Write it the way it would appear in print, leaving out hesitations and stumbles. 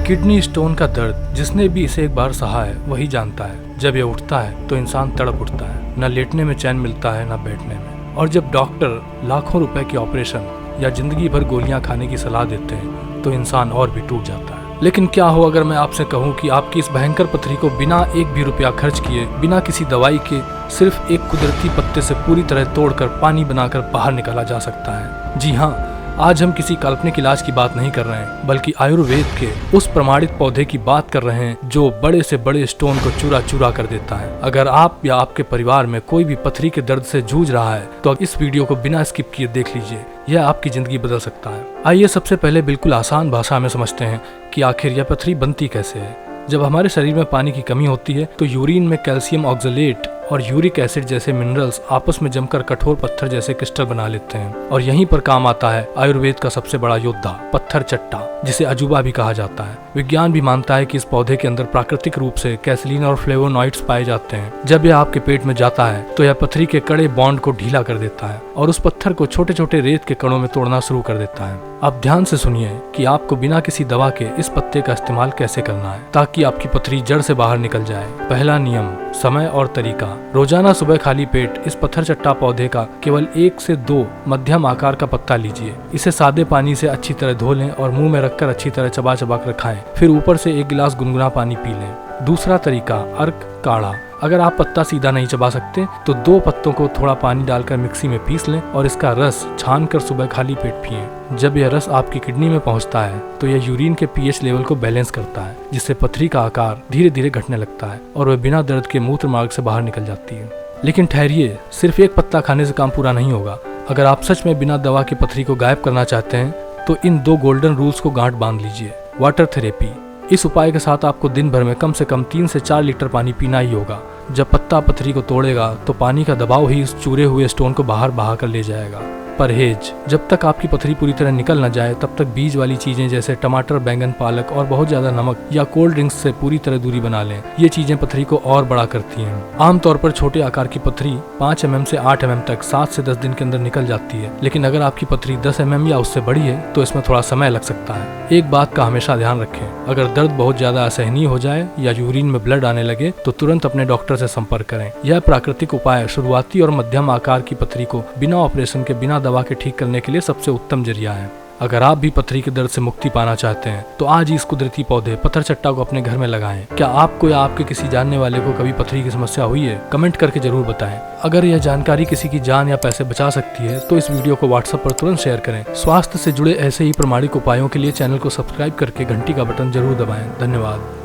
Kidney stone का दर्द जिसने भी इसे एक बार सहा है वही जानता है। जब ये उठता है तो इंसान तड़प उठता है, न लेटने में चैन मिलता है न बैठने में। और जब डॉक्टर लाखों रुपए के ऑपरेशन या जिंदगी भर गोलियां खाने की सलाह देते हैं तो इंसान और भी टूट जाता है। लेकिन क्या हो अगर मैं आपसे कहूं कि आपकी इस भयंकर पथरी को बिना एक भी रुपया खर्च किए, बिना किसी दवाई के, सिर्फ एक कुदरती पत्ते से पूरी तरह तोड़कर पानी बनाकर बाहर निकाला जा सकता है। जी हाँ, आज हम किसी काल्पनिक इलाज की बात नहीं कर रहे हैं, बल्कि आयुर्वेद के उस प्रमाणित पौधे की बात कर रहे हैं जो बड़े से बड़े स्टोन को चूरा चूरा कर देता है। अगर आप या आपके परिवार में कोई भी पथरी के दर्द से जूझ रहा है तो इस वीडियो को बिना स्किप किए देख लीजिए, यह आपकी जिंदगी बदल सकता है। आइए सबसे पहले बिल्कुल आसान भाषा में समझते हैं कि आखिर यह पथरी बनती कैसे है। जब हमारे शरीर में पानी की कमी होती है तो यूरिन में कैल्शियम ऑक्सलेट और यूरिक एसिड जैसे मिनरल्स आपस में जमकर कठोर पत्थर जैसे क्रिस्टल बना लेते हैं। और यहीं पर काम आता है आयुर्वेद का सबसे बड़ा योद्धा पत्थर चट्टा, जिसे अजूबा भी कहा जाता है। विज्ञान भी मानता है कि इस पौधे के अंदर प्राकृतिक रूप से कैसलीन और फ्लेवोनॉइड्स पाए जाते हैं। जब यह आपके पेट में जाता है तो यह पथरी के कड़े बॉन्ड को ढीला कर देता है और उस पत्थर को छोटे छोटे रेत के कणों में तोड़ना शुरू कर देता है। अब ध्यान से सुनिए कि आपको बिना किसी दवा के इस पत्ते का इस्तेमाल कैसे करना है ताकि आपकी पथरी जड़ से बाहर निकल जाए। पहला नियम, समय और तरीका। रोजाना सुबह खाली पेट इस पत्थर चट्टा पौधे का केवल 1 से 2 मध्यम आकार का पत्ता लीजिए। इसे सादे पानी से अच्छी तरह धो लें और मुंह में रखकर अच्छी तरह चबा चबा कर खाएं। फिर ऊपर से 1 गिलास गुनगुना पानी पी लें। दूसरा तरीका, अर्क काढ़ा। अगर आप पत्ता सीधा नहीं चबा सकते तो 2 पत्तों को थोड़ा पानी डालकर मिक्सी में पीस लें और इसका रस छान कर सुबह खाली पेट पिएं। जब यह रस आपकी किडनी में पहुंचता है तो यह यूरिन के पीएच लेवल को बैलेंस करता है, जिससे पथरी का आकार धीरे धीरे घटने लगता है और वह बिना दर्द के मूत्र मार्ग से बाहर निकल जाती है। लेकिन ठहरिए, सिर्फ 1 पत्ता खाने से काम पूरा नहीं होगा। अगर आप सच में बिना दवा की पथरी को गायब करना चाहते हैं तो इन 2 गोल्डन रूल्स को गांठ बांध लीजिए। Water therapy. इस उपाय के साथ आपको दिन भर में कम से कम 3 से 4 लीटर पानी पीना ही होगा। जब पत्ता पथरी को तोड़ेगा तो पानी का दबाव ही इस चूरे हुए स्टोन को बाहर बहा कर ले जाएगा। परहेज। जब तक आपकी पथरी पूरी तरह निकल न जाए तब तक बीज वाली चीजें जैसे टमाटर, बैंगन, पालक और बहुत ज्यादा नमक या कोल्ड ड्रिंक्स से पूरी तरह दूरी बना लें। ये चीजें पथरी को और बड़ा करती हैं। आमतौर पर छोटे आकार की पथरी 5 mm से 8 mm तक 7 से 10 दिन के अंदर निकल जाती है, लेकिन अगर आपकी पथरी 10 mm या उससे बड़ी है तो इसमें थोड़ा समय लग सकता है। एक बात का हमेशा ध्यान रखें, अगर दर्द बहुत ज्यादा असहनीय हो जाए या यूरिन में ब्लड आने लगे तो तुरंत अपने डॉक्टर से संपर्क करें। यह प्राकृतिक उपाय शुरुआती और मध्यम आकार की पथरी को बिना ऑपरेशन के, बिना दवा के ठीक करने के लिए सबसे उत्तम जरिया है। अगर आप भी पथरी के दर्द से मुक्ति पाना चाहते हैं तो आज ही इस कुदरती पौधे पत्थर चट्टा को अपने घर में लगाएं। क्या आपको या आपके किसी जानने वाले को कभी पथरी की समस्या हुई है? कमेंट करके जरूर बताएं। अगर यह जानकारी किसी की जान या पैसे बचा सकती है तो इस वीडियो को व्हाट्सएप पर तुरंत शेयर करें। स्वास्थ्य से जुड़े ऐसे ही प्रमाणिक उपायों के लिए चैनल को सब्सक्राइब करके घंटी का बटन जरूर दबाएं। धन्यवाद।